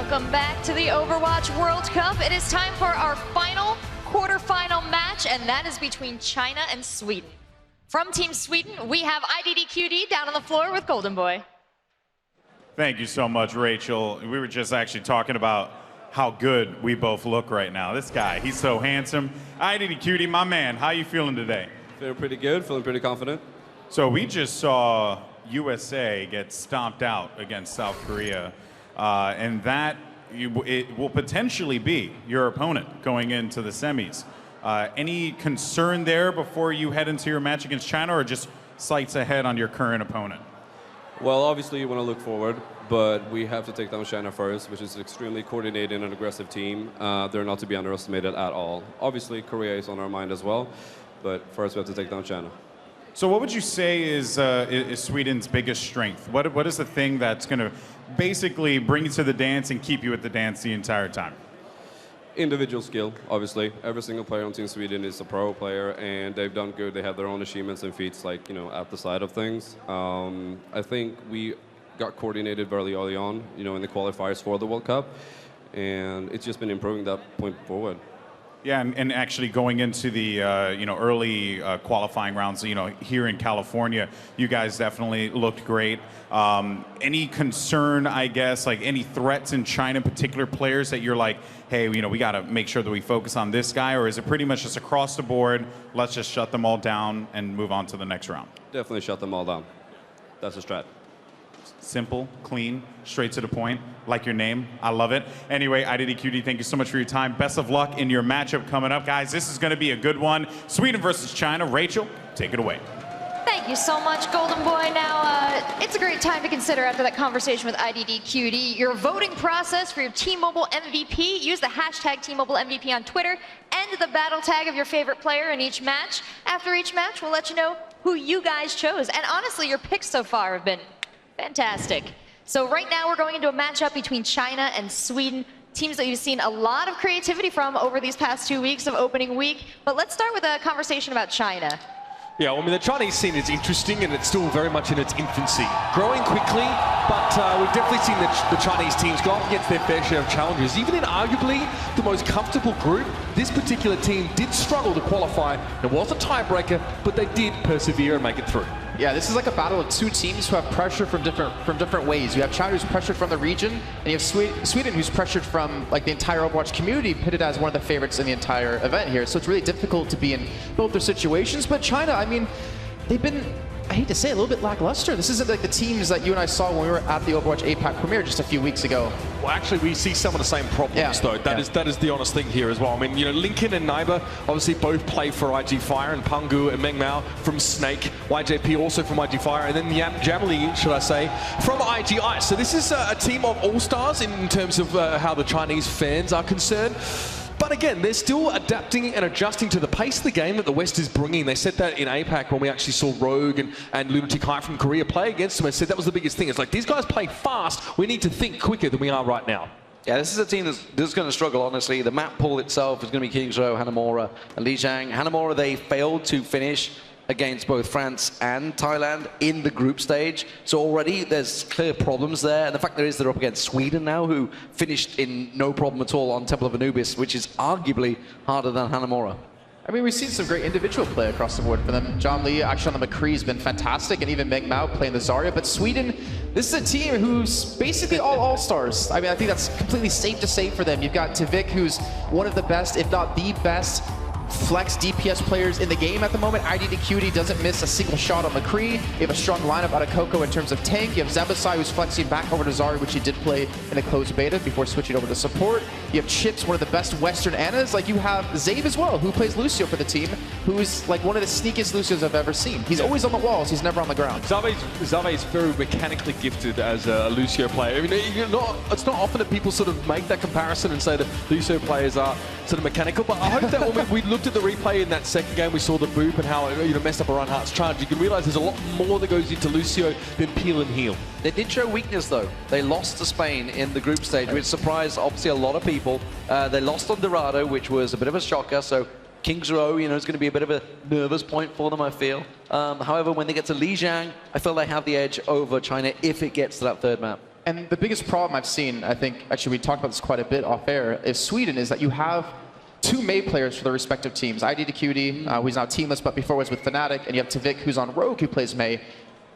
Welcome back to the Overwatch World Cup. It is time for our final quarterfinal match, and that is between China and Sweden. From Team Sweden, we have IDDQD down on the floor with Golden Boy. Thank you so much, Rachel. We were just actually talking about how good we both look right now. This guy, he's so handsome. IDDQD, my man, how you feeling today? Feeling pretty good, feeling pretty confident. So we just saw USA get stomped out against South Korea, and that it will potentially be your opponent going into the semis. Any concern there before you head into your match against China, or just sights ahead on your current opponent? Well, obviously you want to look forward, but we have to take down China first, which is an extremely coordinated and aggressive team. They're not to be underestimated at all. Obviously, Korea is on our mind as well, but first we have to take down China. So what would you say is Sweden's biggest strength? What is the thing that's going to basically bring you to the dance and keep you at the dance the entire time? Individual skill, obviously. Every single player on Team Sweden is a pro player, and they've done good. They have their own achievements and feats, like, you know, at the side of things. I think we got coordinated very early on, you know, in the qualifiers for the World Cup, and it's just been improving that point forward. Yeah, and actually going into the you know, early qualifying rounds, you know, here in California, you guys definitely looked great. Any concern, I guess, like any threats in China, particular players that you're like, hey, you know, we got to make sure that we focus on this guy, or is it pretty much just across the board, let's just shut them all down and move on to the next round? Definitely shut them all down. That's the strat. Simple, clean, straight to the point, like your name. I love it. Anyway, IDDQD, thank you so much for your time. Best of luck in your matchup coming up, guys. This is going to be a good one. Sweden versus China. Rachel, take it away. Thank you so much, Golden Boy. Now, it's a great time to consider after that conversation with IDDQD, your voting process for your T-Mobile MVP. Use the hashtag T-Mobile MVP on Twitter and the battle tag of your favorite player in each match. After each match, we'll let you know who you guys chose. And honestly, your picks so far have been fantastic. So right now we're going into a matchup between China and Sweden, teams that you've seen a lot of creativity from over these past 2 weeks of opening week. But let's start with a conversation about China. Yeah, well, I mean, the Chinese scene is interesting, and it's still very much in its infancy. Growing quickly, but we've definitely seen the Chinese teams go up against their fair share of challenges. Even in arguably the most comfortable group, this particular team did struggle to qualify. It was a tiebreaker, but they did persevere and make it through. Yeah, this is like a battle of two teams who have pressure from different ways. You have China, who's pressured from the region, and you have Sweden, who's pressured from like the entire Overwatch community, pitted as one of the favorites in the entire event here. So it's really difficult to be in both their situations. But China, I mean, they've been, I hate to say it, a little bit lackluster. This isn't like the teams that you and I saw when we were at the Overwatch APAC premiere just a few weeks ago. Well, actually, we see some of the same problems, though. That is the honest thing here as well. I mean, you know, Lincoln and Naiba obviously both play for IG Fire, and Pangu and Meng Mao from Snake, YJP also from IG Fire, and then Jamali, should I say, from IG Ice. So this is a team of all-stars in terms of how the Chinese fans are concerned. But again, they're still adapting and adjusting to the pace of the game that the West is bringing. They said that in APAC when we actually saw Rogue and Lunatic High from Korea play against them. I said that was the biggest thing. It's like, these guys play fast. We need to think quicker than we are right now. Yeah, this is a team that's going to struggle, honestly. The map pool itself is going to be Kingsrow, Hanamura, and Lijiang. Hanamura, they failed to finish against both France and Thailand in the group stage. So already there's clear problems there. And the fact is they're up against Sweden now, who finished in no problem at all on Temple of Anubis, which is arguably harder than Hanamura. I mean, we've seen some great individual play across the board for them. John Lee, actually on the McCree, has been fantastic, and even Meng Mao playing the Zarya. But Sweden, this is a team who's basically all-stars. I mean, I think that's completely safe to say for them. You've got Tavik, who's one of the best, if not the best, flex DPS players in the game at the moment. IDDQD doesn't miss a single shot on McCree. You have a strong lineup out of Coco in terms of tank. You have Zambasai, who's flexing back over to Zarya, which he did play in a closed beta before switching over to support. You have Chips, one of the best Western Annas. Like, you have Zabe as well, who plays Lucio for the team, who's like one of the sneakiest Lucios I've ever seen. He's always on the walls, he's never on the ground. Zabe is very mechanically gifted as a Lucio player. I mean, it's not often that people sort of make that comparison and say that Lucio players are sort of mechanical, but I hope that when we looked at the replay in that second game, we saw the boop and how it messed up a Reinhardt's charge. You can realize there's a lot more that goes into Lucio than peel and heal. They did show weakness, though. They lost to Spain in the group stage, which surprised obviously a lot of people. They lost on Dorado, which was a bit of a shocker. So King's Row, is going to be a bit of a nervous point for them, I feel. However, when they get to Lijiang, I feel they have the edge over China if it gets to that third map. And the biggest problem I've seen, I think, actually we talked about this quite a bit off air, is Sweden, is that you have two Mei players for their respective teams. IDDQD, who's now teamless, but before was with Fnatic, and you have Tavik, who's on Rogue, who plays Mei.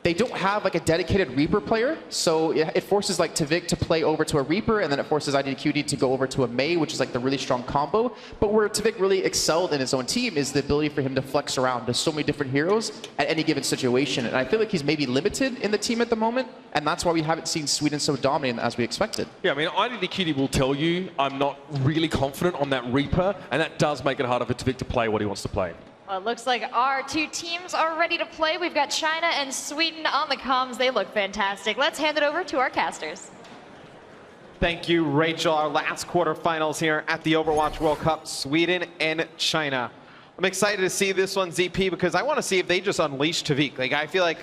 They don't have like a dedicated Reaper player, so it forces like Tavik to play over to a Reaper, and then it forces IDQD to go over to a Mei, which is like the really strong combo. But where Tavik really excelled in his own team is the ability for him to flex around to so many different heroes at any given situation. And I feel like he's maybe limited in the team at the moment, and that's why we haven't seen Sweden so dominant as we expected. Yeah, I mean, IDDQD will tell you I'm not really confident on that Reaper, and that does make it harder for Tavik to play what he wants to play. Well, it looks like our two teams are ready to play. We've got China and Sweden on the comms. They look fantastic. Let's hand it over to our casters. Thank you, Rachel. Our last quarterfinals here at the Overwatch World Cup, Sweden and China. I'm excited to see this one, ZP, because I want to see if they just unleash Tavik. Like, I feel like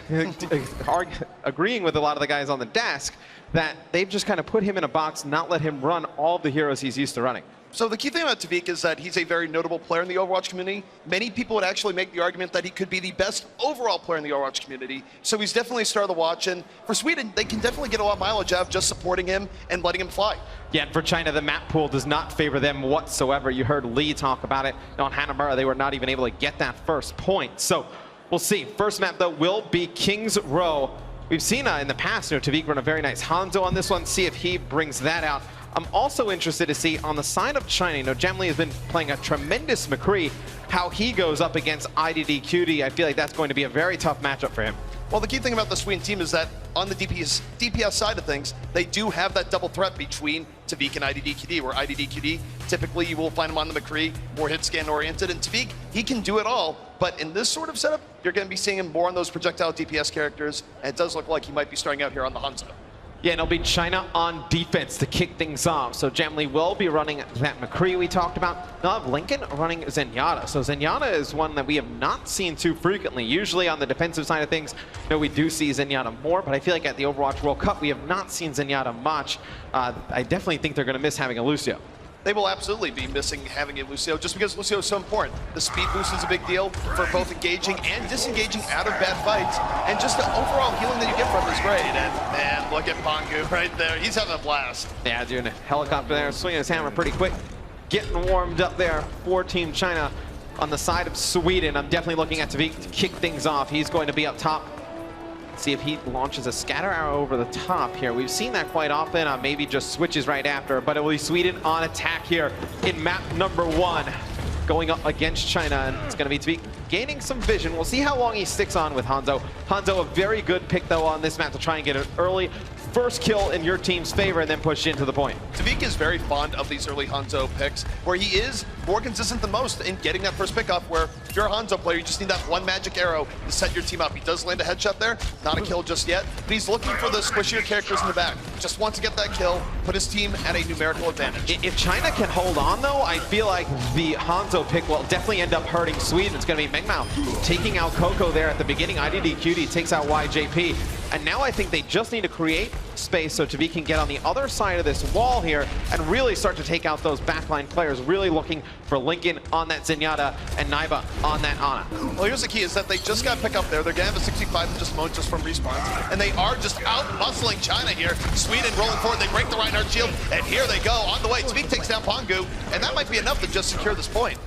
agreeing with a lot of the guys on the desk that they've just kind of put him in a box, not let him run all the heroes he's used to running. So the key thing about Tavik is that he's a very notable player in the Overwatch community. Many people would actually make the argument that he could be the best overall player in the Overwatch community. So he's definitely a star of the watch. And for Sweden, they can definitely get a lot of mileage out of just supporting him and letting him fly. Yeah, and for China, the map pool does not favor them whatsoever. You heard Lee talk about it on Hanamura. They were not even able to get that first point. So we'll see. First map, though, will be King's Row. We've seen in the past, Tavik run a very nice Hanzo on this one. See if he brings that out. I'm also interested to see on the side of China, Jamli has been playing a tremendous McCree, how he goes up against IDDQD. I feel like that's going to be a very tough matchup for him. Well, the key thing about the Sweden team is that on the DPS side of things, they do have that double threat between Tavik and IDDQD, where IDDQD, typically you will find him on the McCree, more hit scan oriented, and Tavik, he can do it all. But in this sort of setup, you're going to be seeing him more on those projectile DPS characters, and it does look like he might be starting out here on the Hanzo. Yeah, and it'll be China on defense to kick things off. So Jamli will be running that McCree we talked about. They'll have Lincoln running Zenyatta. So Zenyatta is one that we have not seen too frequently. Usually on the defensive side of things, we do see Zenyatta more, but I feel like at the Overwatch World Cup, we have not seen Zenyatta much. I definitely think they're going to miss having a Lucio. They will absolutely be missing having a Lucio, just because Lucio is so important. The speed boost is a big deal for both engaging and disengaging out of bad fights, and just the overall healing that you get from is great. And man, look at Pangu right there. He's having a blast. Yeah, doing a helicopter there, swinging his hammer pretty quick. Getting warmed up there for Team China on the side of Sweden. I'm definitely looking at Tavik to kick things off. He's going to be up top. See if he launches a scatter arrow over the top here. We've seen that quite often, maybe just switches right after, but it will be Sweden on attack here in map number 1, going up against China, and it's going to be gaining some vision. We'll see how long he sticks on with Hanzo. Hanzo, a very good pick, though, on this map to try and get an early first kill in your team's favor and then push into the point. Tavik is very fond of these early Hanzo picks, where he is more consistent than most in getting that first pick off, where if you're a Hanzo player, you just need that one magic arrow to set your team up. He does land a headshot there, not a kill just yet, but he's looking for the squishier characters in the back. Just wants to get that kill, put his team at a numerical advantage. If China can hold on, though, I feel like the Hanzo pick will definitely end up hurting Sweden. It's going to be Mengmao taking out Coco there at the beginning. IDDQD takes out YJP. And now I think they just need to create space so Tavik can get on the other side of this wall here and really start to take out those backline players, really looking for Lincoln on that Zenyatta and Naiba on that Ana. Well, here's the key, is that they just got to pick up there. They're going to have a 65 in just a moment just from respawns. And they are just out-muscling China here. Sweden rolling forward. They break the Reinhardt shield. And here they go on the way. Tavik takes down Pangu. And that might be enough to just secure this point.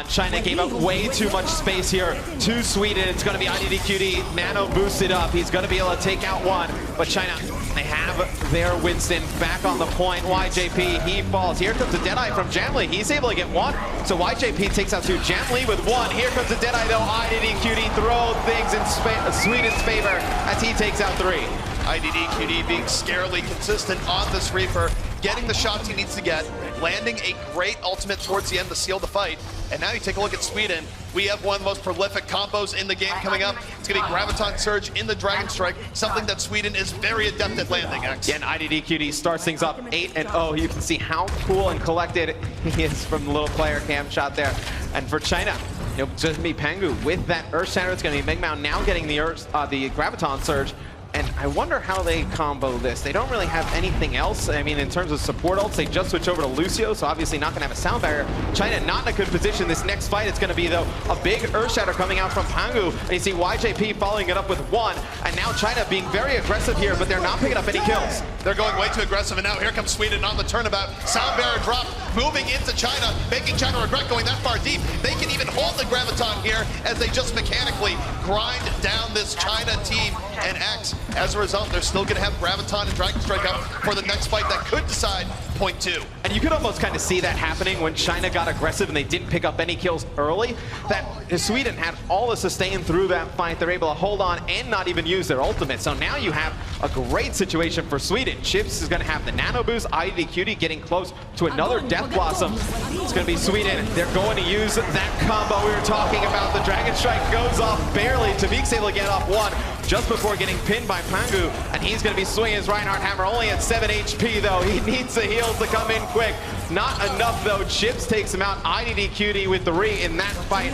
China gave up way too much space here to Sweden. It's going to be IDDQD. Nano boosted up. He's going to be able to take out one. But China, they have their Winston back on the point. YJP, he falls. Here comes a Deadeye from Jamli. He's able to get one. So YJP takes out two. Jamli with one. Here comes a Deadeye, though. IDDQD throw things in Sweden's favor as he takes out three. IDDQD being scarily consistent on this Reaper, getting the shots he needs to get, landing a great ultimate towards the end to seal the fight. And now you take a look at Sweden. We have one of the most prolific combos in the game coming up. It's going to be Graviton Surge in the Dragon Strike, something that Sweden is very adept at landing, X. Yeah, and IDDQD starts things up 8-0. You can see how cool and collected he is from the little player cam shot there. And for China, it's going to be Pangu with that Earth Shatter. It's going to be Mengmao now getting the Graviton Surge. And I wonder how they combo this. They don't really have anything else. I mean, in terms of support ults, they just switch over to Lucio, so obviously not going to have a sound barrier. China not in a good position. This next fight, it's going to be, though, a big Earth Shatter coming out from Pangu. And you see YJP following it up with 1. And now China being very aggressive here, but they're not picking up any kills. They're going way too aggressive, and now here comes Sweden on the turnabout. Sound barrier dropped, moving into China, making China regret going that far deep. They can even hold the Graviton here as they just mechanically grind down this China team. And X, as a result, they're still going to have Graviton and Dragon Strike up for the next fight that could decide point 2. And you could almost kind of see that happening when China got aggressive and they didn't pick up any kills early. That Sweden had all the sustain through that fight. They're able to hold on and not even use their ultimate. So now you have a great situation for Sweden. Chips is going to have the nano boost. IDDQD getting close to another Death Blossom. It's going to be Sweden. They're going to use that combo we were talking about. The Dragon Strike goes off barely. Tavik's able to get off 1 just before getting pinned by Pangu, and he's going to be swinging his Reinhardt Hammer only at 7 HP, though. He needs the heals to come in quick. Not enough, though. Chips takes him out. IDDQD with 3 in that fight.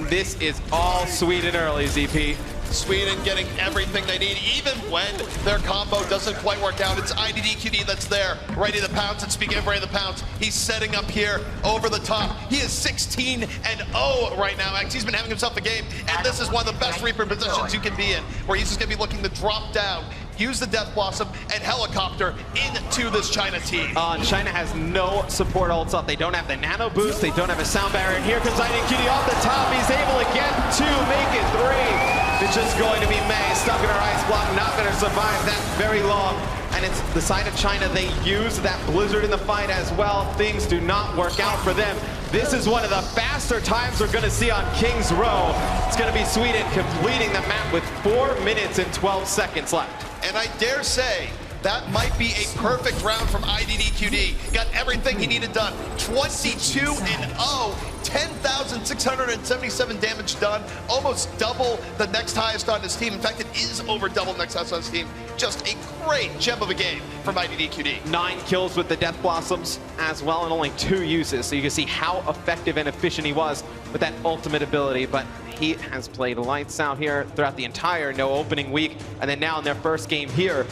This is all Sweden early, ZP. Sweden getting everything they need, even when their combo doesn't quite work out. It's IDDQD that's there, ready to pounce, and speaking of ready to pounce, he's setting up here over the top. He is 16-0 right now, X. He's been having himself a game, and this is one of the best Reaper positions you can be in, where he's just gonna be looking to drop down, use the Death Blossom, and helicopter into this China team. China has no support ults up. They don't have the nano boost, they don't have a sound barrier, and here comes IDDQD off the top. He's able to get 2, make it 3. It's just going to be Mei, stuck in her ice block, not going to survive that very long. And it's the side of China, they use that blizzard in the fight as well. Things do not work out for them. This is one of the faster times we're going to see on King's Row. It's going to be Sweden completing the map with 4 minutes and 12 seconds left. And I dare say, that might be a perfect round from IDDQD. Got everything he needed done. 22-0, 10,677 damage done. Almost double the next highest on his team. In fact, it is over double next highest on his team. Just a great gem of a game from IDDQD. 9 kills with the Death Blossoms as well, and only 2 uses. So you can see how effective and efficient he was with that ultimate ability. But he has played lights out here throughout the entire no opening week. And then now in their first game here,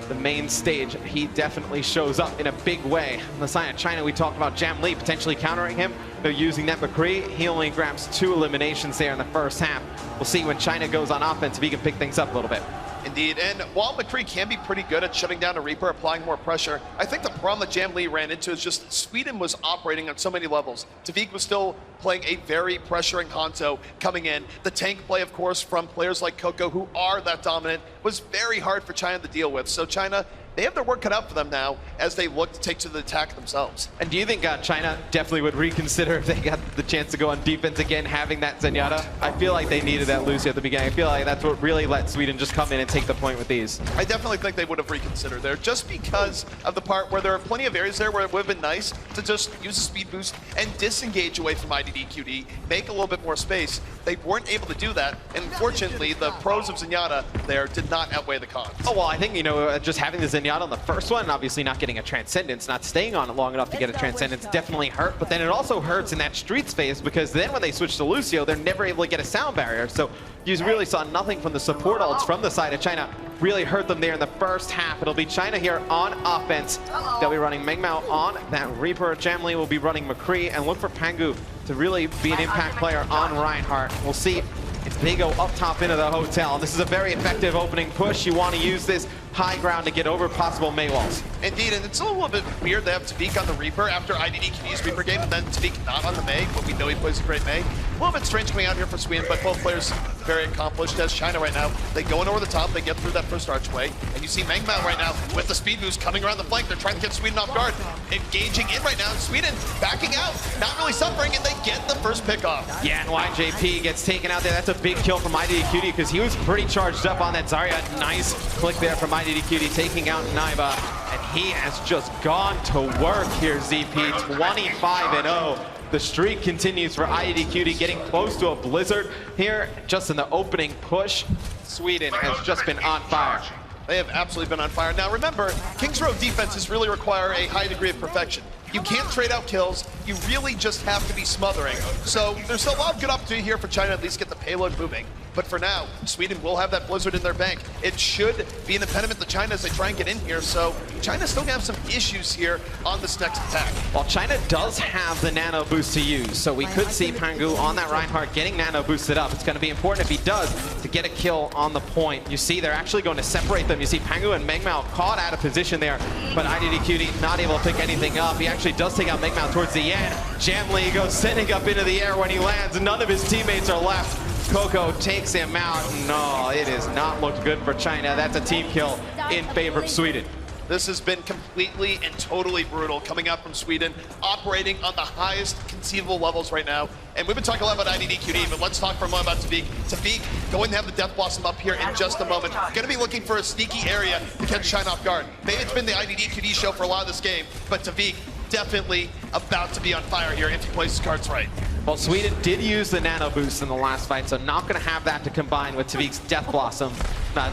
the main stage, he definitely shows up in a big way. On the side of China, we talked about Jam Lee potentially countering him. They're using that McCree. He only grabs 2 eliminations there in the first half. We'll see when China goes on offense if he can pick things up a little bit. Indeed, and while McCree can be pretty good at shutting down a Reaper, applying more pressure, I think the problem that Jam Lee ran into is just Sweden was operating on so many levels. Tavik was still playing a very pressuring Hanzo coming in. The tank play, of course, from players like Coco, who are that dominant, was very hard for China to deal with. So China, they have their work cut out for them now as they look to take to the attack themselves. And do you think China definitely would reconsider if they got the chance to go on defense again, having that Zenyatta? I feel like they needed that Lucy at the beginning. I feel like that's what really let Sweden just come in and take the point with these. I definitely think they would have reconsidered there, just because of the part where there are plenty of areas there where it would have been nice to just use a speed boost and disengage away from IDDQD, make a little bit more space. They weren't able to do that, and unfortunately, the pros of Zenyatta there did not outweigh the cons. Oh, well, I think, just having the Zenyatta on the first one, obviously not getting a Transcendence, not staying on it long enough to get a Transcendence definitely hurt, but then it also hurts in that Streets phase because then when they switch to Lucio, they're never able to get a sound barrier. So you really saw nothing from the support ults from the side of China. Really hurt them there in the first half. It'll be China here on offense. They'll be running Meng Mao on that Reaper. Jam Lee will be running McCree, and look for Pangu to really be an impact player on Reinhardt. We'll see if they go up top into the hotel. This is a very effective opening push. You want to use this high ground to get over possible Mei walls. Indeed, and it's a little bit weird to have Tavik on the Reaper after IDDQD's Reaper game, and then Tavik not on the Mei, but we know he plays a great Mei. A little bit strange coming out here for Sweden, but both players very accomplished. As China right now, they go in over the top, they get through that first archway, and you see Meng Mao right now with the speed boost coming around the flank. They're trying to get Sweden off guard, engaging in right now. Sweden backing out, not really suffering, and they get the first pick off. Yeah, and YJP gets taken out there. That's a big kill from IDDQD because he was pretty charged up on that Zarya. Nice click there from IDDQD, taking out Naiba, and he has just gone to work here, ZP. 25-0. The streak continues for IDDQD, getting close to a blizzard here just in the opening push. Sweden has just been on fire. They have absolutely been on fire. Now remember, King's Row defenses really require a high degree of perfection. You can't trade out kills, you really just have to be smothering. So there's a lot of good opportunity here for China to at least get the payload moving. But for now, Sweden will have that Blizzard in their bank. It should be an impediment to China as they try and get in here. So China still gonna have some issues here on this next attack. Well, China does have the nano boost to use, so we could see Pangu on that Reinhardt getting nano boosted up. It's going to be important if he does to get a kill on the point. You see, they're actually going to separate them. You see Pangu and Mengmao caught out of position there, but IDDQD not able to pick anything up. He actually does take out Mengmao towards the end. Jamli goes sending up into the air when he lands. None of his teammates are left. Coco takes him out. No, it has not looked good for China. That's a team kill in favor of Sweden. This has been completely and totally brutal coming out from Sweden, operating on the highest conceivable levels right now. And we've been talking a lot about IDDQD, but let's talk for a moment about Tavik. Tavik going to have the Death Blossom up here in just a moment. Going to be looking for a sneaky area to catch China off guard. Maybe it's been the IDDQD show for a lot of this game, but Tavik definitely about to be on fire here if he plays his cards right. Well, Sweden did use the nano boost in the last fight, so not going to have that to combine with Tavik's Death Blossom.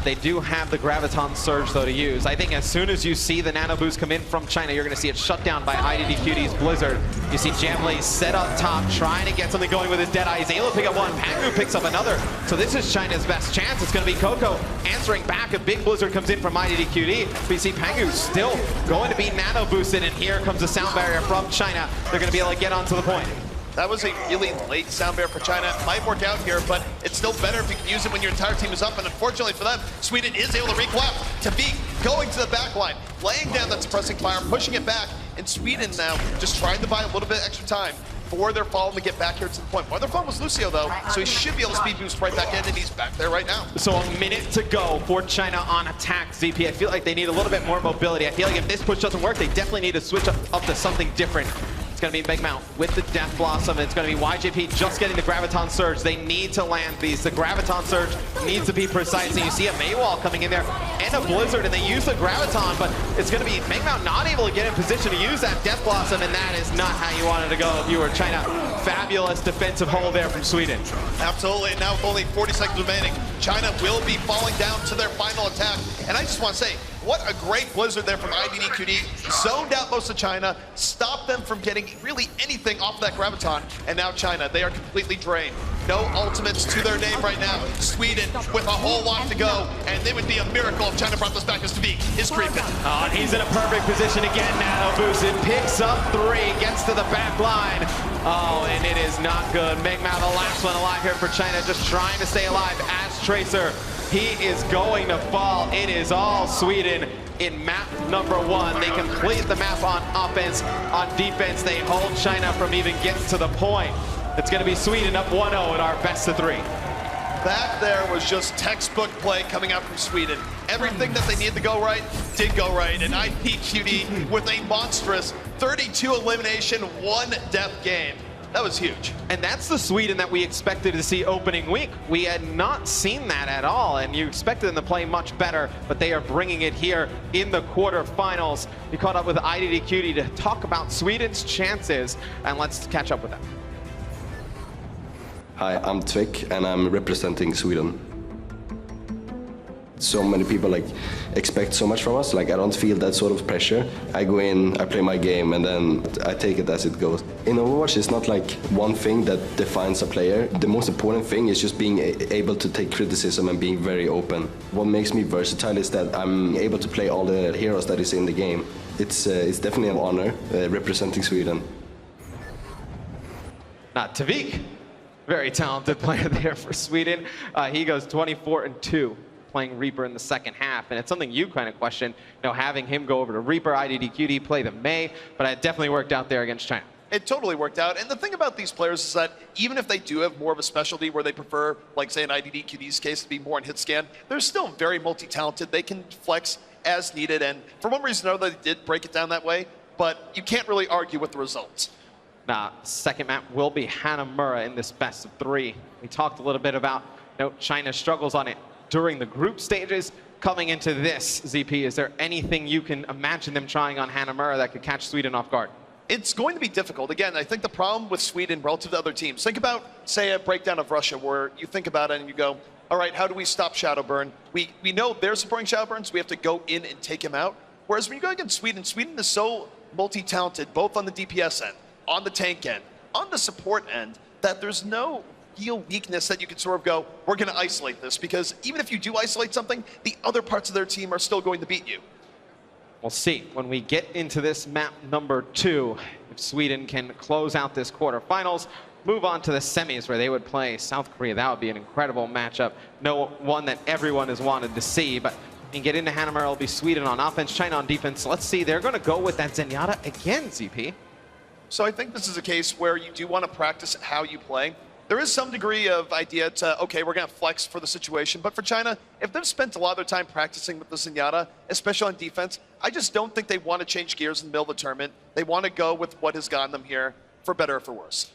They do have the Graviton Surge, though, to use. I think as soon as you see the nano boost come in from China, you're going to see it shut down by IDDQD's Blizzard. You see Jamli set up top, trying to get something going with his Deadeye. He's able to pick up one. Pangu picks up another. So this is China's best chance. It's going to be Coco answering back. A big Blizzard comes in from IDDQD. But you see Pangu still going to be nano boosted, and here comes the sound barrier from China. They're going to be able to get onto the point. That was a really late sound barrier for China. It might work out here, but it's still better if you can use it when your entire team is up. And unfortunately for them, Sweden is able to reclap. Tavik going to the back line, laying down that suppressing fire, pushing it back. And Sweden now just trying to buy a little bit extra time for their fall to get back here to the point. Well, their fall was Lucio, though, so he should be able to speed boost right back in, and he's back there right now. So a minute to go for China on attack, ZP. I feel like they need a little bit more mobility. I feel like if this push doesn't work, they definitely need to switch up to something different. It's going to be Mengmao with the Death Blossom. It's going to be YJP just getting the Graviton Surge. They need to land these. The Graviton Surge needs to be precise. And you see a Maywall coming in there and a Blizzard, and they use the Graviton, but it's going to be Mengmao not able to get in position to use that Death Blossom, and that is not how you wanted to go if you were China. Fabulous defensive hold there from Sweden. Absolutely. Now with only 40 seconds remaining, China will be falling down to their final attack. And I just want to say, what a great Blizzard there from IDDQD. Zoned out most of China, stopped them from getting really anything off of that Graviton. And now China, they are completely drained. No ultimates to their name right now. Sweden with a whole lot to go. And it would be a miracle if China brought this back as Tavik is creeping. Oh, and he's in a perfect position again. Nano boosted, picks up 3, gets to the back line. Oh, and it is not good. Mengmao, the last one alive here for China, just trying to stay alive as Tracer. He is going to fall. It is all Sweden in map number 1. They complete the map on offense. On defense, they hold China from even getting to the point. It's going to be Sweden up 1-0 in our best of 3. That there was just textbook play coming out from Sweden. Everything that they needed to go right did go right. And IDDQD with a monstrous 32 elimination, 1 death game. That was huge. And that's the Sweden that we expected to see opening week. We had not seen that at all, and you expected them to play much better, but they are bringing it here in the quarterfinals. We caught up with IDDQD to talk about Sweden's chances, and let's catch up with them. Hi, I'm Tvik, and I'm representing Sweden. So many people expect so much from us. I don't feel that sort of pressure. I go in, I play my game, and then I take it as it goes. In Overwatch, it's not one thing that defines a player. The most important thing is just being able to take criticism and being very open. What makes me versatile is that I'm able to play all the heroes that is in the game. It's definitely an honor representing Sweden. Not Tavik, very talented player there for Sweden. He goes 24-2. Playing Reaper in the second half, and it's something you kind of question, having him go over to Reaper, IDDQD, play the Mei, but it definitely worked out there against China. It totally worked out, and the thing about these players is that even if they do have more of a specialty where they prefer, say in IDDQD's case, to be more in hit scan, they're still very multi-talented. They can flex as needed, and for one reason or another, they did break it down that way, but you can't really argue with the results. Now, second map will be Hanamura in this best of 3. We talked a little bit about China's struggles on it during the group stages. Coming into this, ZP, is there anything you can imagine them trying on Hanamura that could catch Sweden off guard? It's going to be difficult. Again, I think the problem with Sweden relative to other teams, think about, say, a breakdown of Russia where you think about it and you go, all right, how do we stop Shadowburn? We know they're supporting Shadowburn, so we have to go in and take him out. Whereas when you go against Sweden, Sweden is so multi-talented, both on the DPS end, on the tank end, on the support end, that there's no real weakness that you can sort of go, we're going to isolate this, because even if you do isolate something, the other parts of their team are still going to beat you. We'll see when we get into this map number 2 if Sweden can close out this quarterfinals, move on to the semis where they would play South Korea. That would be an incredible matchup. No one that everyone has wanted to see, but and get into Hanamura, it'll be Sweden on offense, China on defense. Let's see, they're going to go with that Zenyatta again, ZP. So I think this is a case where you do want to practice how you play. There is some degree of idea to, okay, we're going to flex for the situation. But for China, if they've spent a lot of their time practicing with the Zenyatta, especially on defense, I just don't think they want to change gears in the middle of the tournament. They want to go with what has gotten them here, for better or for worse.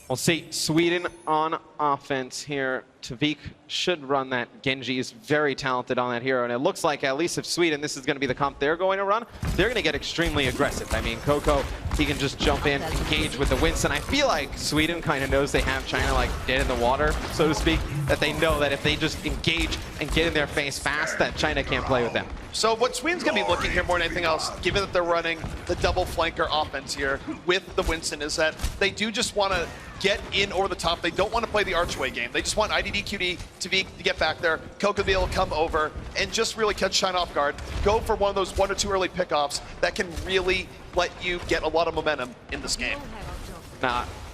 We'll see. Sweden on offense here. Tavik should run that. Genji is very talented on that hero, and it looks like, at least if Sweden, this is going to be the comp they're going to run, they're going to get extremely aggressive. I mean, Coco, he can just jump in, engage with the Winston. I feel like Sweden kind of knows they have China like dead in the water, so to speak, that they know that if they just engage and get in their face fast, that China can't play with them. So what Sweden's going to be looking here more than anything else, given that they're running the double flanker offense here with the Winston, is that they do just want to get in over the top. They don't want to play the archway game. They just want IDDQD to get back there, Coco to be able to come over and just really catch China off guard. Go for one of those 1 or 2 early pickoffs that can really let you get a lot of momentum in this game.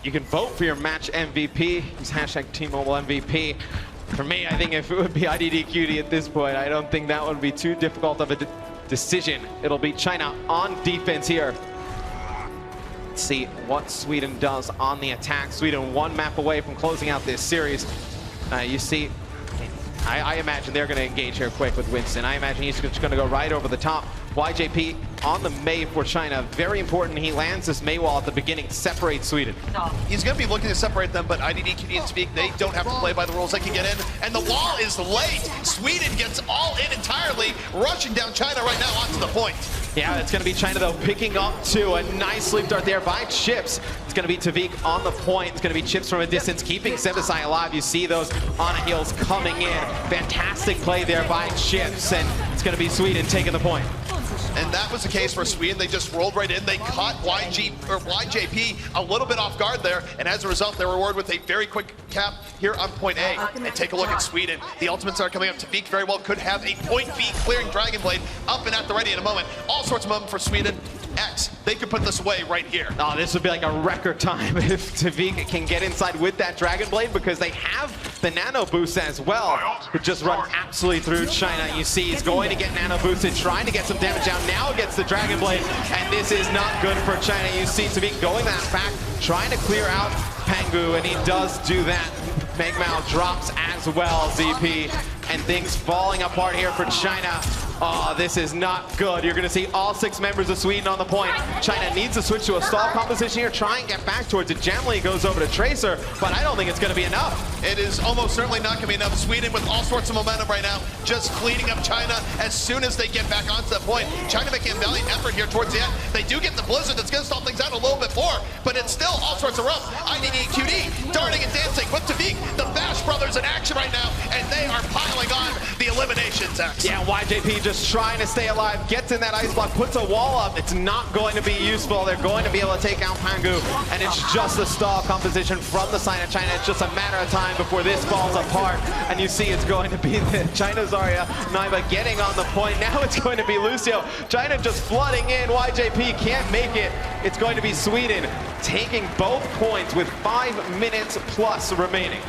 You can vote for your match MVP. Use hashtag T-Mobile MVP. For me, I think if it would be IDDQD at this point, I don't think that would be too difficult of a decision. It'll be China on defense here. Let's see what Sweden does on the attack. Sweden 1 map away from closing out this series. You see, I imagine they're going to engage here quick with Winston. I imagine he's just going to go right over the top. YJP on the Mei for China. Very important. He lands this Mei wall at the beginning, separates Sweden. He's going to be looking to separate them, but IDDQD and Speak, they don't have to play by the rules. They can get in, and the wall is late. Sweden gets all in entirely, rushing down China right now onto the point. Yeah, it's going to be China, though, picking up to a nice sleep dart there by Chips. It's going to be Tavik on the point. It's going to be Chips from a distance, keeping Sebasai alive. You see those on heels coming in. Fantastic play there by Chips, and it's going to be Sweden taking the point. And that was the case for Sweden. They just rolled right in. They caught YJP a little bit off guard there, and as a result, they're rewarded with a very quick cap here on point A. And take a look at Sweden. The ultimates are coming up. Tavik very well could have a point B clearing Dragon Blade up and at the ready in a moment. All sorts of momentum for Sweden. X, they could put this away right here. Oh, this would be like a record time if Tavik can get inside with that Dragon Blade, because they have the nano boost as well. Could just run absolutely through China. You see he's going to get nano boosted, trying to get some damage down. Now gets the Dragon Blade, and this is not good for China. You see Tavik going that back, trying to clear out Pangu, and he does do that. Megmao drops as well, ZP, and things falling apart here for China. Oh, this is not good. You're going to see all 6 members of Sweden on the point. China needs to switch to a stall composition here, try and get back towards it. Jamley goes over to Tracer, but I don't think it's going to be enough. It is almost certainly not going to be enough. Sweden with all sorts of momentum right now, just cleaning up China as soon as they get back onto that point. China making a valiant effort here towards the end. They do get the blizzard that's going to stall things out a little bit more, but it's still all sorts of rough. IDDQD darting and dancing with Tavik. The Bash brothers in action right now, and they are piling on the eliminations, X. Yeah, YJP just trying to stay alive, gets in that ice block, puts a wall up. It's not going to be useful. They're going to be able to take out Pangu, and it's just a stall composition from the side of China. It's just a matter of time before this falls apart, and you see it's going to be the China Zarya, Naiba getting on the point. Now it's going to be Lucio. China just flooding in. YJP can't make it. It's going to be Sweden taking both points with 5 minutes plus remaining.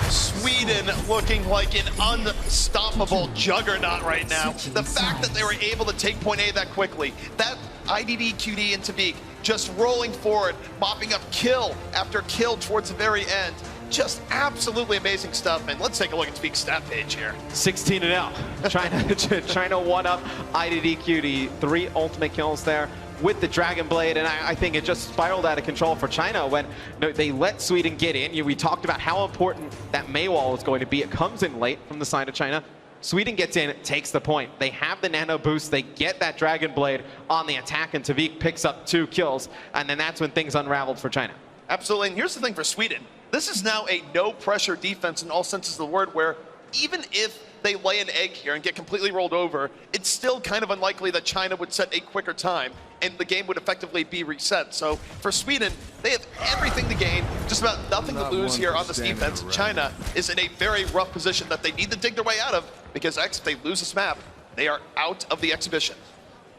Sweden looking like an unstoppable juggernaut right now. The fact that they were able to take point A that quickly, that IDDQD and Tavik just rolling forward, mopping up kill after kill towards the very end. Just absolutely amazing stuff. And let's take a look at Tavik's stat page here. 16-0. Trying to one-up IDDQD. 3 ultimate kills there with the Dragon Blade, and I think it just spiraled out of control for China when they let Sweden get in. We talked about how important that Mei wall is going to be. It comes in late from the side of China. Sweden gets in, takes the point. They have the nano boost. They get that Dragon Blade on the attack, and Tavik picks up 2 kills, and then that's when things unraveled for China. Absolutely, and here's the thing for Sweden. This is now a no-pressure defense in all senses of the word, where even if they lay an egg here and get completely rolled over, it's still kind of unlikely that China would set a quicker time and the game would effectively be reset. So for Sweden, they have everything to gain, just about nothing to lose here on this defense. China is in a very rough position that they need to dig their way out of, because if they lose this map, they are out of the exhibition.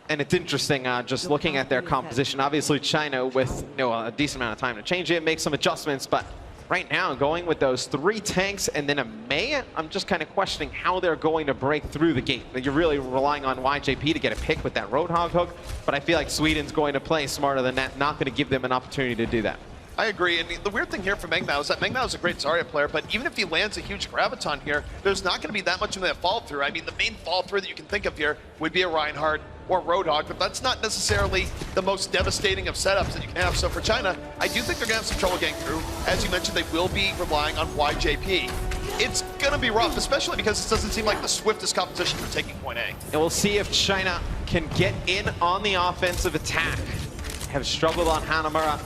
And it's interesting, just looking at their composition. Obviously, China, with a decent amount of time to change it, make some adjustments, but right now, going with those 3 tanks and then a Mei, I'm just kind of questioning how they're going to break through the gate. You're really relying on YJP to get a pick with that Roadhog hook, but I feel like Sweden's going to play smarter than that, not going to give them an opportunity to do that. I agree, and the weird thing here for Mengmao is that Mengmao is a great Zarya player, but even if he lands a huge Graviton here, there's not going to be that much of that fall through. I mean, the main fall through that you can think of here would be a Reinhardt or Roadhog, but that's not necessarily the most devastating of setups that you can have. So for China, I do think they're going to have some trouble getting through. As you mentioned, they will be relying on YJP. It's going to be rough, especially because it doesn't seem like the swiftest competition for taking point A. And we'll see if China can get in on the offensive attack. Have struggled on Hanamura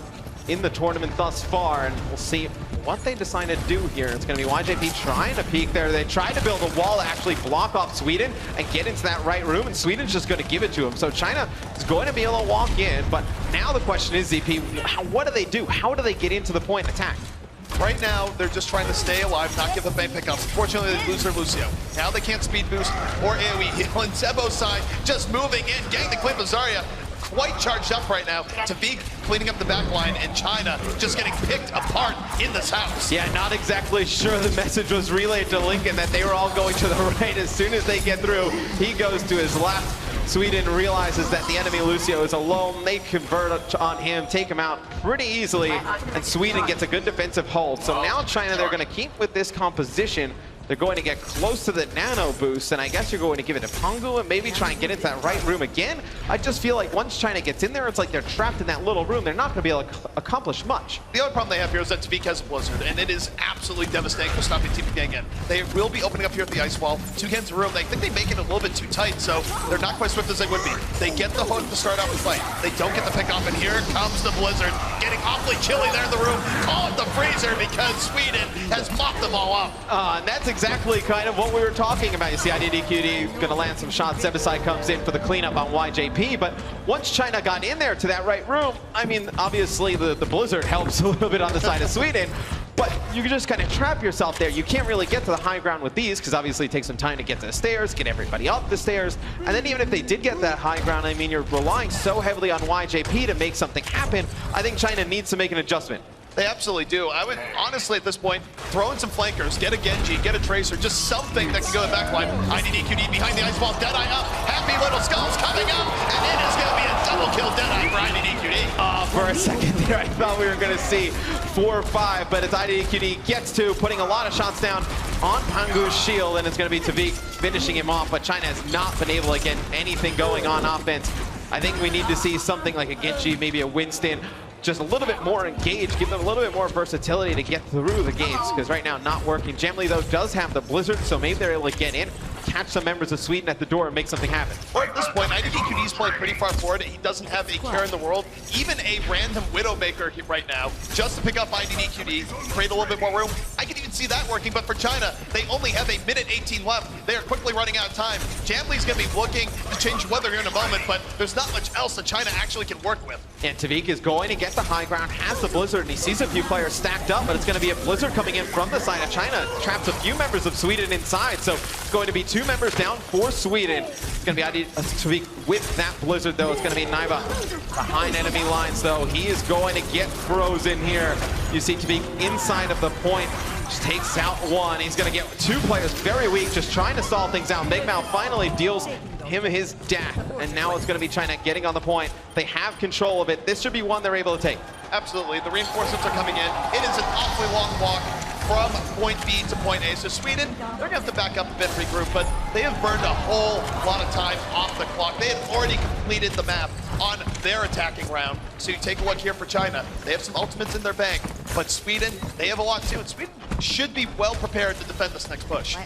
in the tournament thus far, and we'll see what they decide to do here. It's going to be YJP trying to peek there. They tried to build a wall to actually block off Sweden and get into that right room, and Sweden's just going to give it to him. So China is going to be able to walk in, but now the question is, ZP, what do they do? How do they get into the point attack? Right now, they're just trying to stay alive, not give up any pickups. Unfortunately, they lose their Lucio. Now they can't speed boost or AoE heal, and Zebo's side just moving in, getting the clip of Zarya. Quite charged up right now. Tavik cleaning up the back line, and China just getting picked apart in this house. Yeah, not exactly sure the message was relayed to Lincoln that they were all going to the right. As soon as they get through, he goes to his left. Sweden realizes that the enemy Lucio is alone. They convert on him, take him out pretty easily, and Sweden gets a good defensive hold. So now China, they're going to keep with this composition. They're going to get close to the nano boost, and I guess you're going to give it to Pangu and maybe try and get into that right room again. I just feel like once China gets in there, it's like they're trapped in that little room. They're not going to be able to accomplish much. The other problem they have here is that Tavik has a Blizzard, and it is absolutely devastating for stopping Team getting in. They will be opening up here at the ice wall. Toucan's room, they think they make it a little bit too tight, so they're not quite swift as they would be. They get the hook to start out the fight. They don't get the pick off, and here comes the Blizzard, getting awfully chilly there in the room. Call it the freezer because Sweden has mopped them all up. And that's exactly kind of what we were talking about. You see IDDQD going to land some shots. Zebasai comes in for the cleanup on YJP, but once China got in there to that right room, I mean, obviously the Blizzard helps a little bit on the side of Sweden, but you can just kind of trap yourself there. You can't really get to the high ground with these, because obviously it takes some time to get to the stairs, get everybody up the stairs, and then even if they did get that high ground, I mean, you're relying so heavily on YJP to make something happen. I think China needs to make an adjustment. They absolutely do. I would honestly, at this point, throw in some flankers, get a Genji, get a Tracer, just something that can go to the back line. IDDQD behind the ice wall, Deadeye up, Happy Little Skulls coming up, and it is going to be a double kill Deadeye for IDDQD. For a second there, I thought we were going to see 4 or 5, but it's IDDQD gets to, putting a lot of shots down on Pangu's shield, and it's going to be Tavik finishing him off, but China has not been able to get anything going on offense. I think we need to see something like a Genji, maybe a Winston, just a little bit more engaged, give them a little bit more versatility to get through the gates, because right now not working. Jamli, though, does have the Blizzard, so maybe they're able to get in, catch some members of Sweden at the door and make something happen. Or at this point, IDDQD is playing pretty far forward. He doesn't have a care in the world, even a random Widowmaker right now, just to pick up IDDQD, create a little bit more room. I can even see that working, but for China, they only have a minute 18 left. They are quickly running out of time. Jamli's going to be looking to change weather here in a moment, but there's not much else that China actually can work with. And Tavik is going to get the high ground, has the Blizzard, and he sees a few players stacked up, but it's going to be a Blizzard coming in from the side of China. Traps a few members of Sweden inside, so it's going to be 2 members down for Sweden. It's going to be Tavik with that Blizzard, though. It's going to be Naiba behind enemy lines, though. He is going to get frozen here. You see Tavik inside of the point. Just takes out 1. He's going to get 2 players very weak, just trying to stall things out. Mengmao finally deals him his death, and now it's going to be China getting on the point. They have control of it. This should be one they're able to take. Absolutely. The reinforcements are coming in. It is an awfully long walk from point B to point A. So Sweden, they're going to have to back up a bit, regroup, but they have burned a whole lot of time off the clock. They had already completed the map on their attacking round. So you take a look here for China. They have some ultimates in their bank. But Sweden, they have a lot too, and Sweden should be well prepared to defend this next push.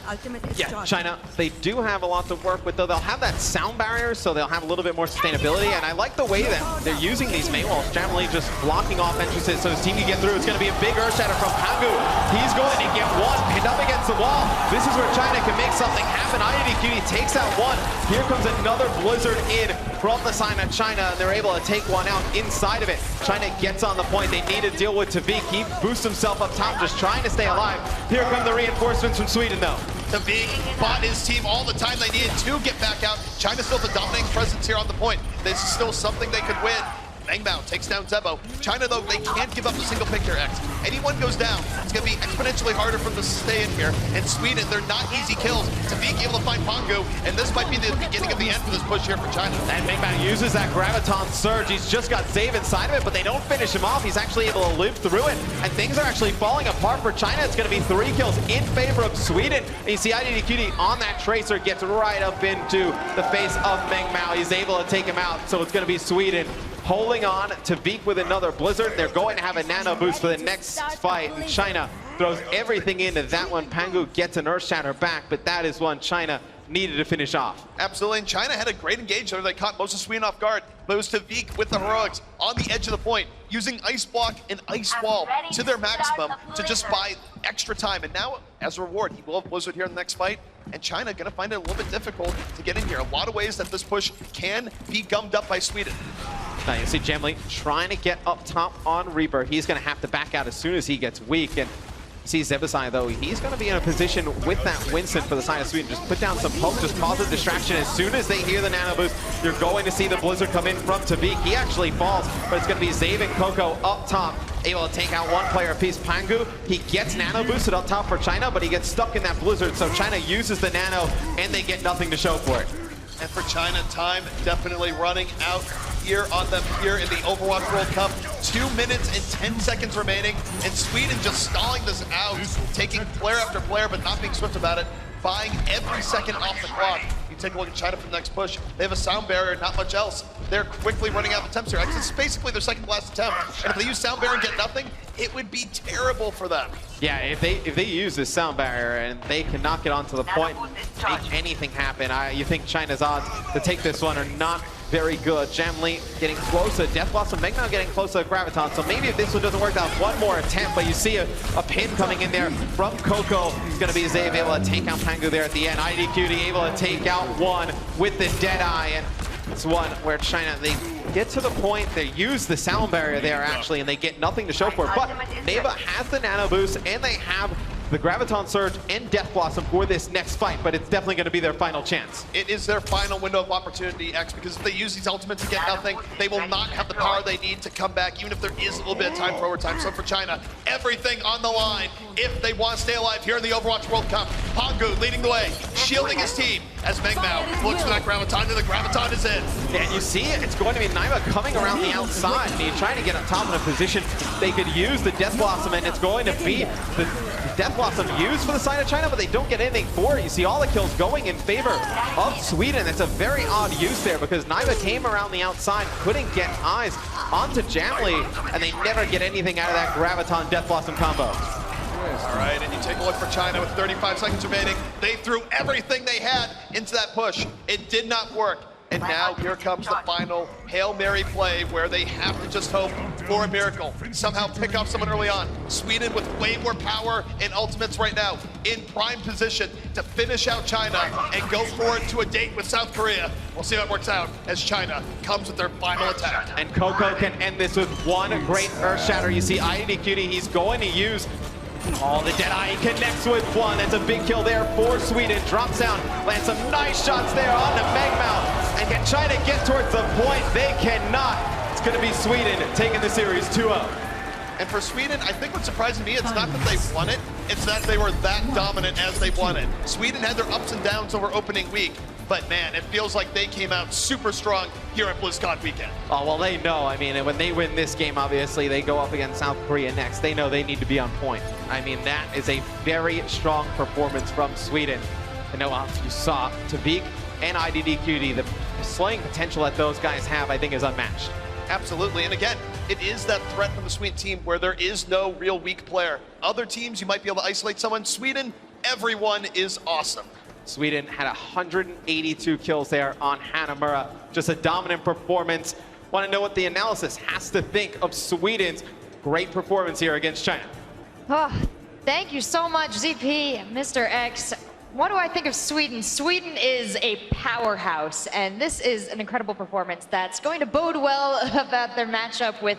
Yeah, China, they do have a lot to work with, though. They'll have that sound barrier, so they'll have a little bit more sustainability, and I like the way that they're using these main walls. Jamlee just blocking off entrances so his team can get through. It's going to be a big earth shatter from Pangu. He's going to get one, pinned up against the wall. This is where China can make something happen. IDDQD takes out one. Here comes another blizzard in from the side of China, and they're able to take one out inside of it. China gets on the point. They need to deal with Tavik. He boosts himself up top, just trying to stay alive. Here come the reinforcements from Sweden, though. Tavik fought his team all the time they needed to get back out. China still the dominating presence here on the point. This is still something they could win. Meng Mao takes down Zebo. China, though, they can't give up a single pick here, X. Anyone goes down, it's going to be exponentially harder for them to stay in here. And Sweden, they're not easy kills. Tavik able to find Pangu, and this might be the beginning of the end for this push here for China. And Meng Mao uses that Graviton Surge. He's just got Zave inside of it, but they don't finish him off. He's actually able to live through it, and things are actually falling apart for China. It's going to be 3 kills in favor of Sweden. And you see IDDQD on that Tracer gets right up into the face of Meng Mao. He's able to take him out, so it's going to be Sweden holding on to Vik with another Blizzard. They're going to have a nano boost for the next fight. And China throws everything into that one. Pangu gets an Earth Shatter back, but that is one China needed to finish off. Absolutely, and China had a great engage there. They caught most of Sweden off guard, but it was Tavik with the heroics on the edge of the point, using Ice Block and Ice Wall to their maximum to just buy extra time. And now, as a reward, he will have Blizzard here in the next fight, and China gonna find it a little bit difficult to get in here. A lot of ways that this push can be gummed up by Sweden. Now you see Jamlee trying to get up top on Reaper. He's going to have to back out as soon as he gets weak. And see Zebasai, though, he's going to be in a position with that Winston for the side of Sweden. Just put down some poke, just cause a distraction. As soon as they hear the nano boost, you're going to see the Blizzard come in from Tavik. He actually falls, but it's going to be Zave and Coco up top, able to take out one player apiece. Pangu, he gets nano boosted up top for China, but he gets stuck in that Blizzard, so China uses the nano, and they get nothing to show for it. And for China, time definitely running out here on them here in the Overwatch World Cup. 2 minutes and 10 seconds remaining, and Sweden just stalling this out, taking player after player, but not being swift about it, buying every second off the clock. You take a look at China for the next push. They have a sound barrier, not much else. They're quickly running out of attempts here. It's basically their second to last attempt. And if they use sound barrier and get nothing, it would be terrible for them. Yeah, if they use this sound barrier and they cannot get onto the point, make anything happen. You think China's odds to take this one are not very good. Jamlee getting closer. Death Blossom, Meng Mao getting closer to Graviton. So maybe if this one doesn't work out, one more attempt. But you see a pin coming in there from Coco. It's going to be Zave able to take out Pangu there at the end. IDQD able to take out one with the Deadeye. And it's one where China, they get to the point, they use the sound barrier there actually, and they get nothing to show for it. But Neva has the nano boost, and they have the Graviton Surge and Death Blossom for this next fight, but it's definitely going to be their final chance. It is their final window of opportunity, X, because if they use these ultimates to get nothing, they will not have the power they need to come back, even if there is a little bit of time for overtime. So for China, everything on the line if they want to stay alive here in the Overwatch World Cup. Pangu leading the way, shielding his team as Meng Mao looks for that Graviton, and the Graviton is in. Yeah, and you see it, it's going to be Naiba coming around the outside. I mean, trying to get on top in a position they could use the Death Blossom, and it's going to be the Death Blossom used for the side of China, but they don't get anything for it. You see all the kills going in favor of Sweden. It's a very odd use there because Naiba came around the outside, couldn't get eyes onto Jamlee, and they never get anything out of that Graviton Death Blossom combo. All right, and you take a look for China with 35 seconds remaining. They threw everything they had into that push. It did not work. And now here comes the final Hail Mary play where they have to just hope for a miracle. Somehow pick off someone early on. Sweden with way more power and ultimates right now in prime position to finish out China and go forward to a date with South Korea. We'll see how it works out as China comes with their final attack. And Coco can end this with one great Earth Shatter. You see IDQD, he's going to use the Deadeye. He connects with one. That's a big kill there for Sweden. Drops down, lands some nice shots there onto Meng Mao. And can China get towards the point? They cannot. It's going to be Sweden taking the series 2-0. And for Sweden, I think what's surprising me, it's not that they won it, it's that they were that dominant as they won it. Sweden had their ups and downs over opening week, but man, it feels like they came out super strong here at BlizzCon weekend. Oh, well, they know. I mean, when they win this game, obviously, they go up against South Korea next. They know they need to be on point. I mean, that is a very strong performance from Sweden. And now, you saw Tavik and IDDQD, the slaying potential that those guys have, I think, is unmatched. Absolutely, and again, it is that threat from the Sweden team where there is no real weak player. Other teams, you might be able to isolate someone. Sweden, everyone is awesome. Sweden had 182 kills there on Hanamura. Just a dominant performance. Want to know what the analysis has to think of Sweden's great performance here against China. Oh, thank you so much, ZP, Mr. X. What do I think of Sweden? Sweden is a powerhouse, and this is an incredible performance that's going to bode well about their matchup with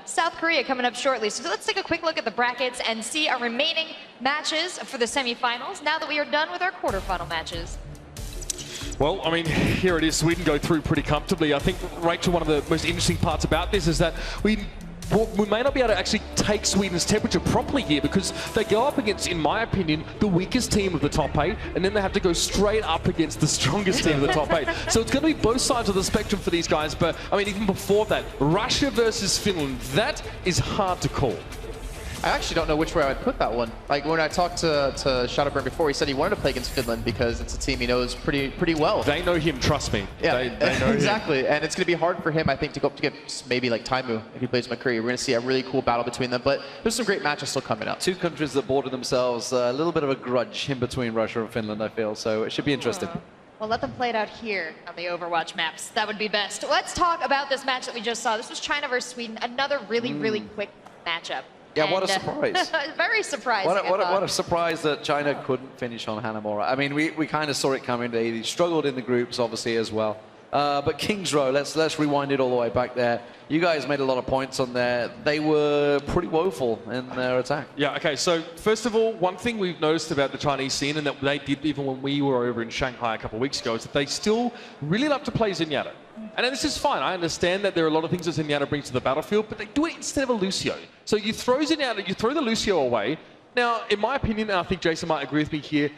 South Korea coming up shortly. So let's take a quick look at the brackets and see our remaining matches for the semifinals now that we are done with our quarterfinal matches. Well, I mean, here it is. Sweden go through pretty comfortably. I think, Rachel, one of the most interesting parts about this is that we may not be able to actually take Sweden's temperature properly here because they go up against, in my opinion, the weakest team of the top 8, and then they have to go straight up against the strongest team of the top 8. So it's going to be both sides of the spectrum for these guys, but I mean, even before that, Russia versus Finland, that is hard to call. I actually don't know which way I would put that one. Like when I talked to Shadowburn before, he said he wanted to play against Finland because it's a team he knows pretty well. They know him, trust me. Yeah, they know exactly. him. And it's going to be hard for him, I think, to go up against maybe like Taimu if he plays McCree. We're going to see a really cool battle between them, but there's some great matches still coming up. Two countries that border themselves, a little bit of a grudge in between Russia and Finland, I feel, so it should be interesting. Well, let them play it out here on the Overwatch maps. That would be best. Let's talk about this match that we just saw. This was China versus Sweden, another really quick matchup. Yeah, what a surprise. Very surprising. What a surprise that China couldn't finish on Hanamura. I mean, we kind of saw it coming. They struggled in the groups, obviously, as well. But Kings Row, let's rewind it all the way back there. You guys made a lot of points on there. They were pretty woeful in their attack. Yeah, okay, so first of all, one thing we've noticed about the Chinese scene, and that they did even when we were over in Shanghai a couple of weeks ago, is that they still really love to play Zenyatta. And this is fine. I understand that there are a lot of things that Zenyatta brings to the battlefield, but they do it instead of a Lucio. So you throw Zenyatta, you throw the Lucio away. Now, in my opinion, and I think Jason might agree with me here,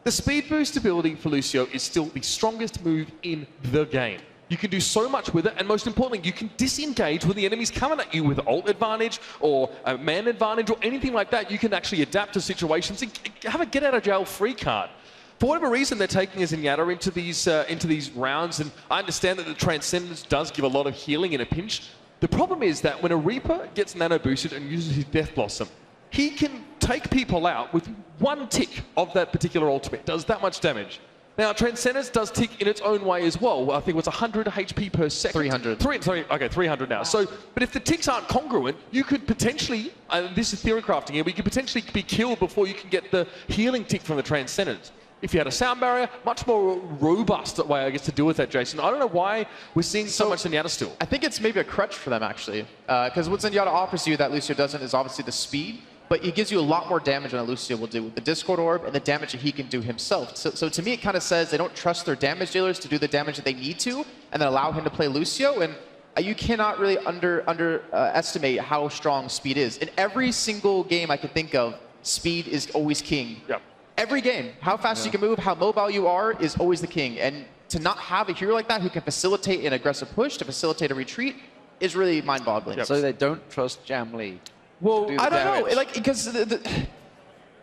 the speed boost ability for Lucio is still the strongest move in the game. You can do so much with it, and most importantly, you can disengage when the enemy's coming at you with ult advantage or a man advantage or anything like that. You can actually adapt to situations and have a get-out-of-jail-free card. For whatever reason, they're taking a Zenyatta into these rounds, and I understand that the Transcendence does give a lot of healing in a pinch. The problem is that when a Reaper gets nano boosted and uses his Death Blossom, he can take people out with one tick of that particular ultimate. It does that much damage. Now, Transcendence does tick in its own way as well. I think it was 100 HP per second. 300. Okay, 300 now. So, but if the ticks aren't congruent, you could potentially, this is theory crafting here, but you could potentially be killed before you can get the healing tick from the Transcendence. If you had a sound barrier, much more robust way, I guess, to deal with that, Jason. I don't know why we're seeing so much Zenyatta still. I think it's maybe a crutch for them, actually. Because what Zenyatta offers you that Lucio doesn't is obviously the speed, but he gives you a lot more damage than a Lucio will do with the Discord Orb and the damage that he can do himself. So to me, it kind of says they don't trust their damage dealers to do the damage that they need to, and then allow him to play Lucio. And you cannot really underestimate how strong speed is. In every single game I can think of, speed is always king. Yep. Every game, how fast you can move, how mobile you are is always the king. And to not have a hero like that who can facilitate an aggressive push, to facilitate a retreat, is really mind-boggling. Yep. So they don't trust Jamli. Well, I don't know, like, because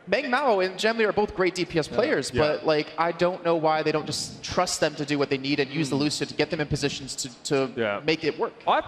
Meng Mao and Jamli are both great DPS players, but like I don't know why they don't just trust them to do what they need and use the Lucio to get them in positions to make it work. I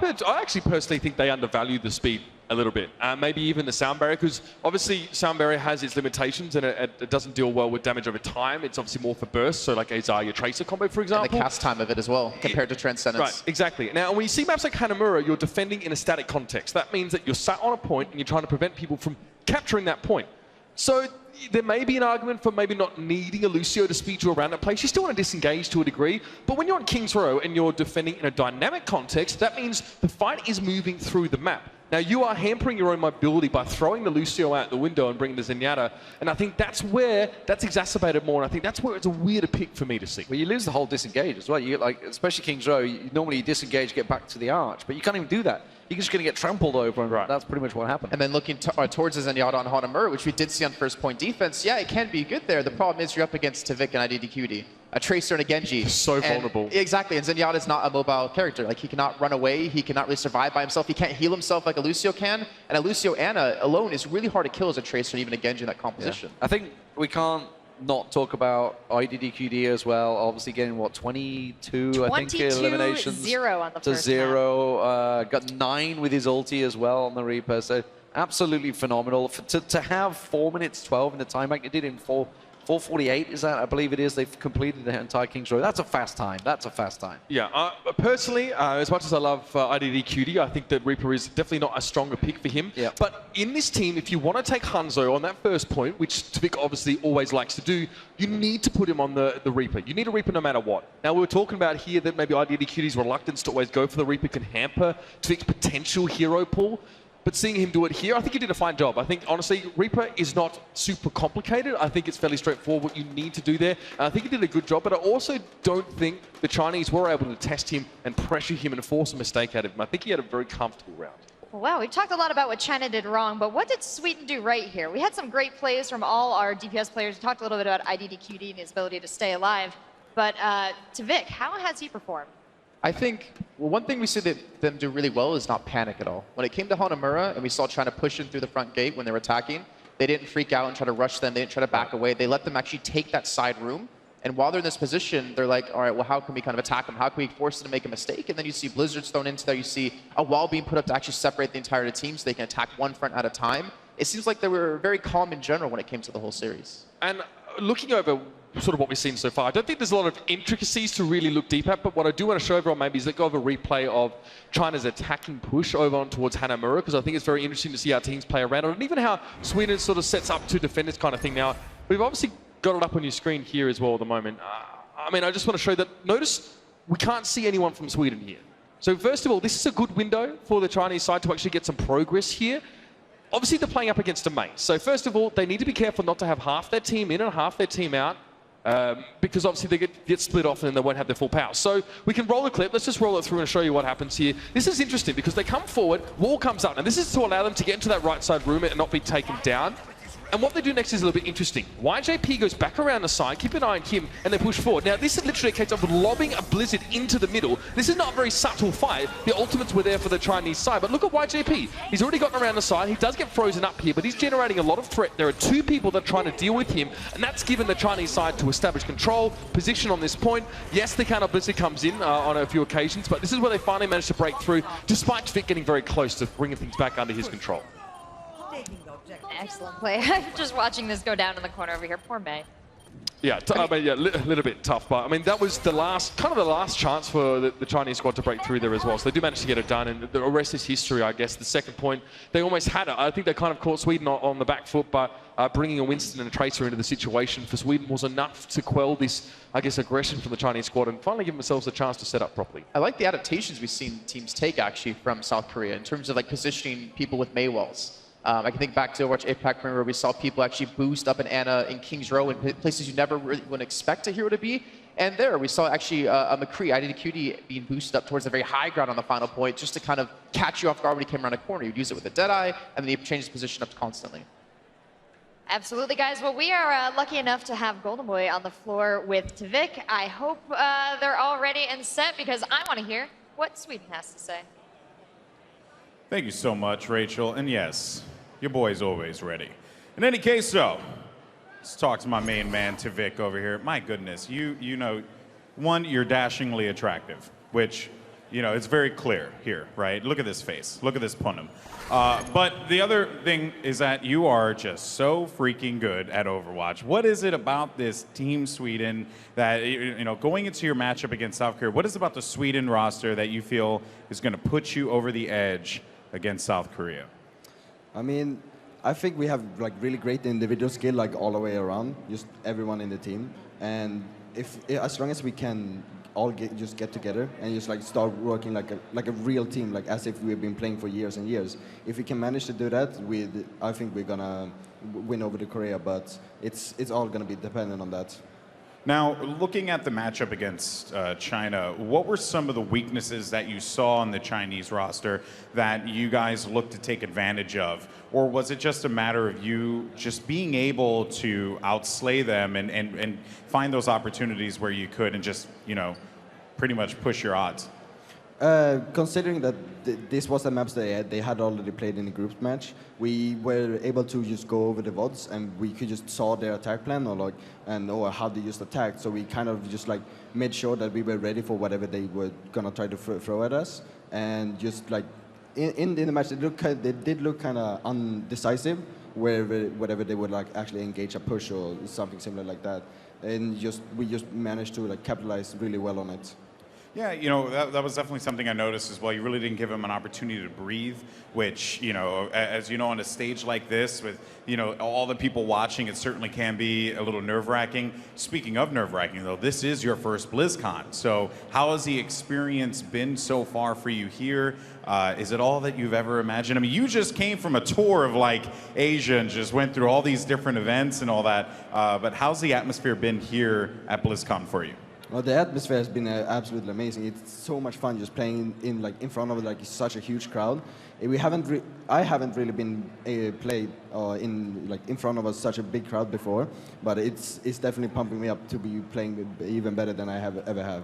actually personally think they undervalue the speed a little bit. Maybe even the sound barrier, because obviously sound barrier has its limitations and it doesn't deal well with damage over time. It's obviously more for bursts, so like a Zarya Tracer combo, for example. And the cast time of it as well, compared to Transcendence. Right, exactly. Now, when you see maps like Hanamura, you're defending in a static context. That means that you're sat on a point and you're trying to prevent people from capturing that point. So there may be an argument for maybe not needing a Lucio to speed you around that place. You still want to disengage to a degree, but when you're on King's Row and you're defending in a dynamic context, that means the fight is moving through the map. Now, you are hampering your own mobility by throwing the Lucio out the window and bringing the Zenyatta, and I think that's where that's exacerbated more, and I think that's where it's a weirder pick for me to see. Well, you lose the whole disengage as well. You get, like, especially King's Row, normally you disengage, get back to the arch, but you can't even do that. You're just going to get trampled over, and that's pretty much what happened. And then looking towards the Zenyatta on Hanamura, which we did see on first point defense, yeah, it can be good there. The problem is you're up against Tavik and IDDQD, a Tracer and a Genji. So vulnerable. Exactly, and Zenyatta is not a mobile character. Like, he cannot run away, he cannot really survive by himself, he can't heal himself like a Lucio can, and a Lucio Ana alone is really hard to kill as a Tracer and even a Genji in that composition. I think we can't not talk about IDDQD as well. Obviously getting, what, 22, I think, eliminations. 22-0 on the to first 0. Got 9 with his ulti as well on the Reaper. So absolutely phenomenal. To have 4 minutes 12 in the time back, they did in 4:48, is that? I believe it is. They've completed the entire King's Row. That's a fast time. That's a fast time. Yeah, personally, as much as I love IDDQD, I think that Reaper is definitely not a stronger pick for him. Yeah. But in this team, if you want to take Hanzo on that first point, which Tvik obviously always likes to do, you need to put him on the Reaper. You need a Reaper no matter what. Now, we were talking about here that maybe IDDQD's reluctance to always go for the Reaper can hamper Tvik's potential hero pool. But seeing him do it here, I think he did a fine job. I think, honestly, Reaper is not super complicated. I think it's fairly straightforward what you need to do there. And I think he did a good job, but I also don't think the Chinese were able to test him and pressure him and force a mistake out of him. I think he had a very comfortable round. Wow, we've talked a lot about what China did wrong, but what did Sweden do right here? We had some great plays from all our DPS players. We talked a little bit about IDDQD and his ability to stay alive. But Tvik, how has he performed? I think, well, one thing we see them do really well is not panic at all. When it came to Hanamura, and we saw China push in through the front gate when they were attacking, they didn't freak out and try to rush them. They didn't try to back away. They let them actually take that side room. And while they're in this position, they're like, all right, well, how can we kind of attack them? How can we force them to make a mistake? And then you see blizzards thrown into there. You see a wall being put up to actually separate the entire team so they can attack one front at a time. It seems like they were very calm in general when it came to the whole series. And looking over sort of what we've seen so far, I don't think there's a lot of intricacies to really look deep at, but what I do want to show everyone maybe is let go of a replay of China's attacking push over on towards Hanamura, because I think it's very interesting to see how teams play around it, and even how Sweden sort of sets up to defend this kind of thing. Now, we've obviously got it up on your screen here as well at the moment. I mean, I just want to show that, notice we can't see anyone from Sweden here. So first of all, this is a good window for the Chinese side to actually get some progress here. Obviously, they're playing up against a mate. So first of all, they need to be careful not to have half their team in and half their team out. Because obviously they get split off and then they won't have their full power. So we can roll the clip. Let's just roll it through and show you what happens here. This is interesting because they come forward, wall comes up, and this is to allow them to get into that right side room and not be taken down. And what they do next is a little bit interesting. YJP goes back around the side, keep an eye on him, and they push forward. Now, this is literally a case of lobbing a blizzard into the middle. This is not a very subtle fight. The ultimates were there for the Chinese side, but look at YJP. He's already gotten around the side. He does get frozen up here, but he's generating a lot of threat. There are 2 people that are trying to deal with him, and that's given the Chinese side to establish control, position on this point. Yes, the counter blizzard comes in on a few occasions, but this is where they finally managed to break through, despite Tvik getting very close to bringing things back under his control. Excellent play. I'm just watching this go down in the corner over here. Poor May. Yeah, I mean, yeah, a little bit tough, but I mean, that was the last chance for the Chinese squad to break through there as well. So they do manage to get it done, and the rest is history, I guess. The second point, they almost had it. I think they kind of caught Sweden on the back foot, but bringing a Winston and a Tracer into the situation for Sweden was enough to quell this, I guess, aggression from the Chinese squad and finally give themselves a chance to set up properly. I like the adaptations we've seen teams take, actually, from South Korea in terms of like positioning people with Mei walls. I can think back to Overwatch APAC where we saw people actually boost up an Ana in King's Row in places you never really would expect a hero to be. And there we saw actually a McCree, IDDQD, being boosted up towards the very high ground on the final point just to kind of catch you off guard when he came around a corner. You'd use it with a Deadeye, and then he'd change his position up constantly. Absolutely, guys. Well, we are lucky enough to have Golden Boy on the floor with Tvik. I hope they're all ready and set because I want to hear what Sweden has to say. Thank you so much, Rachel. And yes, your boy's always ready. In any case, though, let's talk to my main man, Tvik, over here. My goodness, you know, one, you're dashingly attractive, which, you know, it's very clear here, right? Look at this face. Look at this punum. But the other thing is that you are just so freaking good at Overwatch. What is it about this Team Sweden that, you know, going into your matchup against South Korea, what is it about the Sweden roster that you feel is going to put you over the edge against South Korea? I mean, I think we have like really great individual skill like all the way around, just everyone in the team. And as long as we can all just get together and just like start working like a real team, like as if we've been playing for years and years. If we can manage to do that, I think we're gonna win over the Korea. But it's all gonna be dependent on that. Now, looking at the matchup against China, what were some of the weaknesses that you saw on the Chinese roster that you guys looked to take advantage of? Or was it just a matter of you just being able to outslay them and find those opportunities where you could and just, you know, pretty much push your odds? Considering that this was the maps they had already played in the group match, we were able to just go over the VODs and we could just saw their attack plan or how they used attack. So we kind of just like made sure that we were ready for whatever they were gonna try to throw at us, and just like in the match they did look kind of undecisive, whatever they would like actually engage a push or something similar like that, and we just managed to like capitalize really well on it. Yeah, you know, that was definitely something I noticed as well. You really didn't give him an opportunity to breathe, which, you know, as you know, on a stage like this with, you know, all the people watching, it certainly can be a little nerve-wracking. Speaking of nerve-wracking, though, this is your first BlizzCon. So how has the experience been so far for you here? Is it all that you've ever imagined? I mean, you just came from a tour of, like, Asia and just went through all these different events and all that. But how's the atmosphere been here at BlizzCon for you? Well, the atmosphere has been absolutely amazing. It's so much fun just playing in front of like such a huge crowd. I haven't really been played in front of such a big crowd before, but it's definitely pumping me up to be playing even better than I ever have.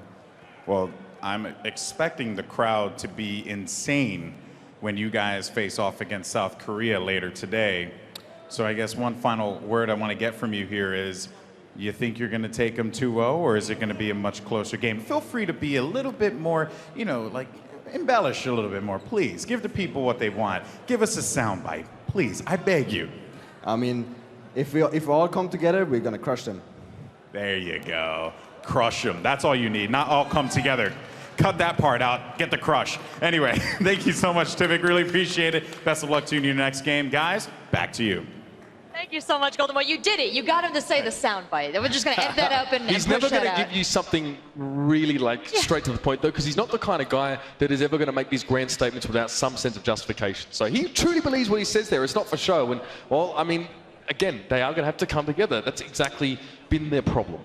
Well, I'm expecting the crowd to be insane when you guys face off against South Korea later today. So I guess one final word I want to get from you here is, you think you're going to take them 2-0, or is it going to be a much closer game? Feel free to be a little bit more, you know, like embellish a little bit more, please. Give the people what they want. Give us a soundbite, please. I beg you. I mean, if we all come together, we're going to crush them. There you go. Crush them. That's all you need. Not all come together. Cut that part out. Get the crush. Anyway, thank you so much, Tivik. Really appreciate it. Best of luck to you in your next game. Guys, back to you. Thank you so much, Golden Boy. You did it. You got him to say the soundbite. We're just going to end that up and He's push never going that to out. give you something really like straight to the point, though, because he's not the kind of guy that is ever going to make these grand statements without some sense of justification. So he truly believes what he says there. It's not for show. And, well, I mean, again, they are going to have to come together. That's exactly been their problem.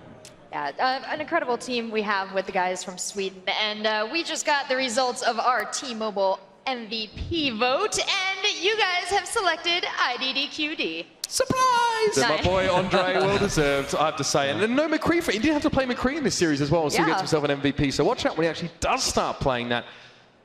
Yeah, an incredible team we have with the guys from Sweden. And we just got the results of our T-Mobile MVP vote, and you guys have selected IDDQD. Surprise! So my boy Andre, well deserved, I have to say. And then no McCree, he didn't have to play McCree in this series as well, so he gets himself an MVP. So watch out when he actually does start playing that.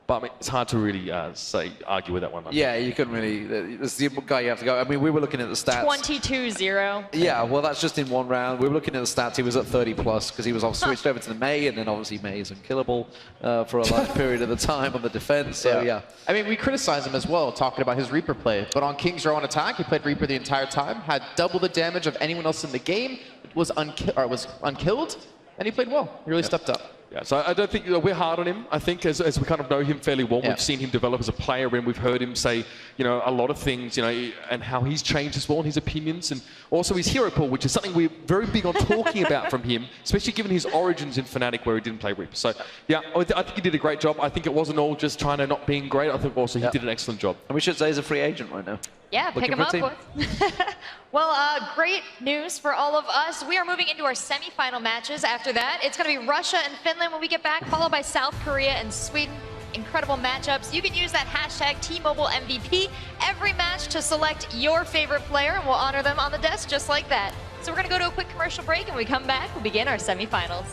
But I mean, it's hard to really argue with that one. Yeah, you couldn't really. That's the guy you have to go. I mean, we were looking at the stats. 22-0. Yeah, well, that's just in one round. We were looking at the stats. He was at 30 plus because he was switched over to the Mei, and then obviously Mei is unkillable for a large period of the time on the defense. So yeah. I mean, we criticize him as well, talking about his Reaper play. But on King's Row on attack, he played Reaper the entire time, had double the damage of anyone else in the game, was unkilled, and he played well. He really stepped up. Yeah, so I don't think we're hard on him. I think as we kind of know him fairly well, we've seen him develop as a player, and we've heard him say, you know, a lot of things, you know, and how he's changed as well, and his opinions, and also his hero pool, which is something we're very big on talking about from him, especially given his origins in Fnatic where he didn't play Reaper. So yeah, I think he did a great job. I think it wasn't all just China not being great. I think also he did an excellent job. And we should say he's a free agent right now. Yeah, pick him up. Well, great news for all of us. We are moving into our semi-final matches after that. It's going to be Russia and Finland when we get back, followed by South Korea and Sweden. Incredible matchups. You can use that hashtag T-Mobile MVP every match to select your favorite player, and we'll honor them on the desk just like that. So we're going to go to a quick commercial break, and when we come back, we'll begin our semi-finals.